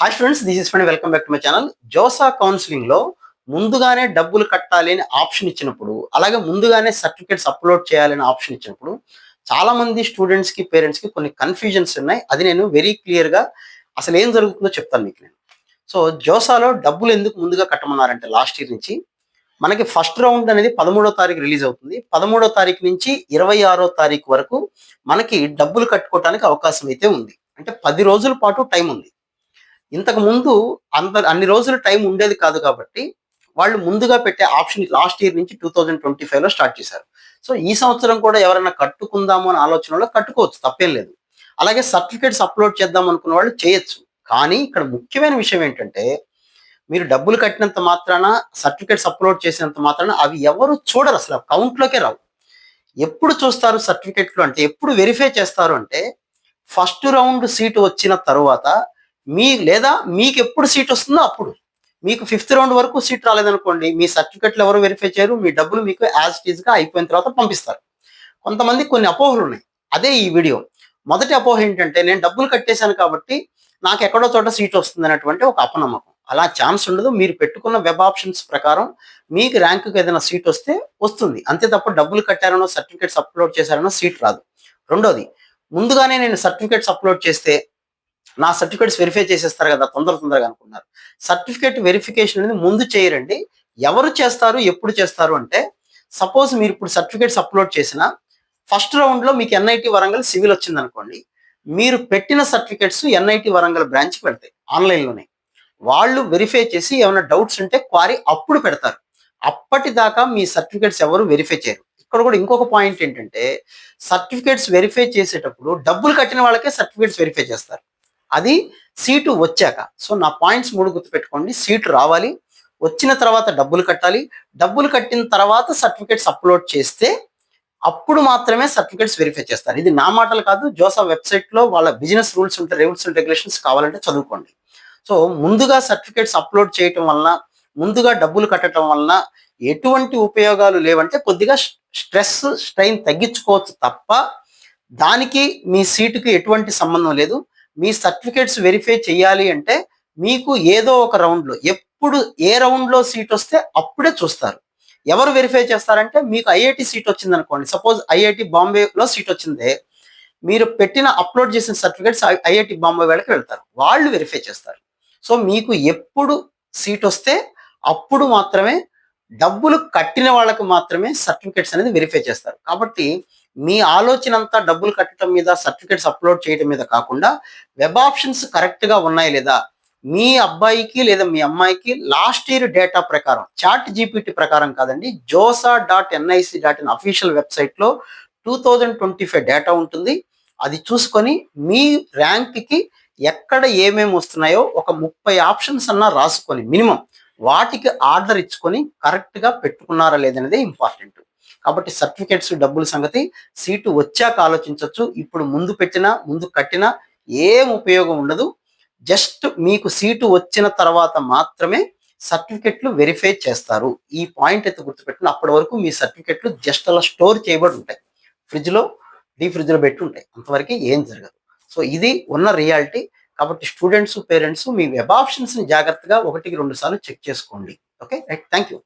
Hi students, this is fund welcome back to my channel. JoSAA counselling లో ముందుగానే డబ్బులు కట్టాలి అని ఆప్షన్ ఇచ్చినప్పుడు, అలాగే ముందుగానే సర్టిఫికేట్స్ అప్లోడ్ చేయాలని ఆప్షన్ ఇచ్చినప్పుడు చాలా మంది స్టూడెంట్స్ కి పేరెంట్స్ కి కొన్ని కన్ఫ్యూజన్స్ ఉన్నాయి. అది నేను వెరీ క్లియర్ గా అసలు ఏం జరుగుతుందో చెప్తాను మీకు నేను. సో జోసాలో డబ్బులు ఎందుకు ముందుగా కట్టమన్నారంటే లాస్ట్ ఇయర్ నుంచి మనకి ఫస్ట్ రౌండ్ అనేది 13వ తారీఖు రిలీజ్ అవుతుంది. 13వ తారీఖు నుంచి 26వ తారీఖు వరకు మనకి డబ్బులు కట్టుకోవడానికి అవకాశం అయితే ఉంది. అంటే 10 రోజుల పాటు టైం ఉంది. ఇంతకు ముందు అన్ని రోజులు టైం ఉండేది కాదు కాబట్టి వాళ్ళు ముందుగా పెట్టే ఆప్షన్ లాస్ట్ ఇయర్ నుంచి 2025లో స్టార్ట్ చేశారు. సో ఈ సంవత్సరం కూడా ఎవరైనా కట్టుకుందాము అనే ఆలోచనలో కట్టుకోవచ్చు, తప్పేం లేదు. అలాగే సర్టిఫికేట్స్ అప్లోడ్ చేద్దాం అనుకున్న వాళ్ళు చేయొచ్చు. కానీ ఇక్కడ ముఖ్యమైన విషయం ఏంటంటే, మీరు డబ్బులు కట్టినంత మాత్రాన, సర్టిఫికేట్స్ అప్లోడ్ చేసినంత మాత్రాన అవి ఎవరు చూడరు, అసలు కౌంట్లోకే రావు. ఎప్పుడు చూస్తారు సర్టిఫికెట్లు అంటే, ఎప్పుడు వెరిఫై చేస్తారు అంటే ఫస్ట్ రౌండ్ సీటు వచ్చిన తరువాత లేదా మీకు ఎప్పుడు సీట్ వస్తుందో అప్పుడు. మీకు ఫిఫ్త్ రౌండ్ వరకు సీట్ రాలేదనుకోండి, మీ సర్టిఫికెట్లు ఎవరు వెరిఫై చేయరు, మీ డబ్బులు మీకు యాజ్ ఇట్ ఈస్గా అయిపోయిన తర్వాత పంపిస్తారు. కొంతమంది కొన్ని అపోహలు ఉన్నాయి, అదే ఈ వీడియో. మొదటి అపోహ ఏంటంటే, నేను డబ్బులు కట్టేశాను కాబట్టి నాకు ఎక్కడో చోట సీట్ వస్తుంది అనేటువంటి ఒక అపనమ్మకం. అలా ఛాన్స్ ఉండదు. మీరు పెట్టుకున్న వెబ్ ఆప్షన్స్ ప్రకారం మీకు ర్యాంకుకి ఏదైనా సీట్ వస్తే వస్తుంది, అంతే తప్ప డబ్బులు కట్టారనో సర్టిఫికేట్స్ అప్లోడ్ చేశారనో సీట్ రాదు. రెండోది, ముందుగానే నేను సర్టిఫికేట్స్ అప్లోడ్ చేస్తే నా సర్టిఫికేట్స్ వెరిఫై చేసేస్తారు కదా తొందరగా అనుకున్నారు. సర్టిఫికేట్ వెరిఫికేషన్ అనేది ముందు చేయరండి. ఎవరు చేస్తారు, ఎప్పుడు చేస్తారు అంటే, సపోజ్ మీరు ఇప్పుడు సర్టిఫికేట్స్ అప్లోడ్ చేసిన ఫస్ట్ రౌండ్లో మీకు ఎన్ఐటి వరంగల్ సివిల్ వచ్చింది అనుకోండి, మీరు పెట్టిన సర్టిఫికేట్స్ ఎన్ఐటి వరంగల్ బ్రాంచ్కి వెళ్తాయి ఆన్లైన్లోనే. వాళ్ళు వెరిఫై చేసి ఏమైనా డౌట్స్ ఉంటే క్వారీ అప్పుడు పెడతారు. అప్పటిదాకా మీ సర్టిఫికేట్స్ ఎవరు వెరిఫై చేయరు. ఇక్కడ కూడా ఇంకొక పాయింట్ ఏంటంటే, సర్టిఫికేట్స్ వెరిఫై చేసేటప్పుడు డబ్బులు కట్టిన వాళ్ళకే సర్టిఫికేట్స్ వెరిఫై చేస్తారు, అది సీటు వచ్చాక. సో నా పాయింట్స్ 3 గుర్తుపెట్టుకోండి. సీటు రావాలి, వచ్చిన తర్వాత డబ్బులు కట్టాలి, డబ్బులు కట్టిన తర్వాత సర్టిఫికేట్స్ అప్లోడ్ చేస్తే అప్పుడు మాత్రమే సర్టిఫికేట్స్ వెరిఫై చేస్తారు. ఇది నా మాటలు కాదు, జోసా వెబ్సైట్లో వాళ్ళ బిజినెస్ రూల్స్ ఉంటాయి, రూల్స్ అండ్ రెగ్యులేషన్స్ కావాలంటే చదువుకోండి. సో ముందుగా సర్టిఫికేట్స్ అప్లోడ్ చేయటం వలన, ముందుగా డబ్బులు కట్టడం వలన ఎటువంటి ఉపయోగాలు లేవంటే, కొద్దిగా స్ట్రెస్ స్ట్రెయిన్ తగ్గించుకోవచ్చు తప్ప దానికి మీ సీటుకి ఎటువంటి సంబంధం లేదు. మీ సర్టిఫికేట్స్ వెరిఫై చేయాలి అంటే మీకు ఏదో ఒక రౌండ్లో, ఎప్పుడు ఏ రౌండ్లో సీట్ వస్తే అప్పుడే చూస్తారు. ఎవరు వెరిఫై చేస్తారంటే, మీకు ఐఐటి సీట్ వచ్చింది అనుకోండి, సపోజ్ ఐఐటి బాంబేలో సీట్ వచ్చిందే, మీరు పెట్టిన అప్లోడ్ చేసిన సర్టిఫికేట్స్ ఐఐటి బాంబే వాళ్ళకి వెళ్తారు, వాళ్ళు వెరిఫై చేస్తారు. సో మీకు ఎప్పుడు సీట్ వస్తే అప్పుడు మాత్రమే, డబ్బులు కట్టిన వాళ్ళకి మాత్రమే సర్టిఫికేట్స్ అనేది వెరిఫై చేస్తారు. కాబట్టి మీ ఆలోచన అంతా డబ్బులు కట్టడం మీద, సర్టిఫికేట్స్ అప్లోడ్ చేయడం మీద కాకుండా, వెబ్ ఆప్షన్స్ కరెక్ట్గా ఉన్నాయి లేదా, మీ అబ్బాయికి లేదా మీ అమ్మాయికి లాస్ట్ ఇయర్ డేటా ప్రకారం, చాట్ జీపీటీ ప్రకారం కాదండి, josa.nic.in అఫీషియల్ వెబ్సైట్లో 2025 డేటా ఉంటుంది. అది చూసుకొని మీ ర్యాంక్కి ఎక్కడ ఏమేమి వస్తున్నాయో ఒక 30 ఆప్షన్స్ అన్నా రాసుకొని, మినిమం వాటికి ఆర్డర్ ఇచ్చుకొని కరెక్ట్గా పెట్టుకున్నారా లేదనేదే ఇంపార్టెంట్. కాబట్టి సర్టిఫికేట్స్ డబ్బుల సంగతి సీటు వచ్చాక ఆలోచించవచ్చు. ఇప్పుడు ముందు పెట్టినా, ముందు కట్టినా ఏం ఉపయోగం ఉండదు. జస్ట్ మీకు సీటు వచ్చిన తర్వాత మాత్రమే సర్టిఫికెట్లు వెరిఫై చేస్తారు. ఈ పాయింట్ అయితే గుర్తుపెట్టుకుని, అప్పటి వరకు మీ సర్టిఫికెట్లు జస్ట్ అలా స్టోర్ చేయబడి ఉంటాయి, ఫ్రిడ్జ్లో, ఫ్రిడ్జ్లో పెట్టి ఉంటాయి, అంతవరకు ఏం జరగదు. సో ఇది ఉన్న రియాలిటీ. కాబట్టి స్టూడెంట్స్, పేరెంట్స్ మీ వెబ్ ఆప్షన్స్ని జాగ్రత్తగా 1కి 2 సార్లు చెక్ చేసుకోండి. Okay right, thank you.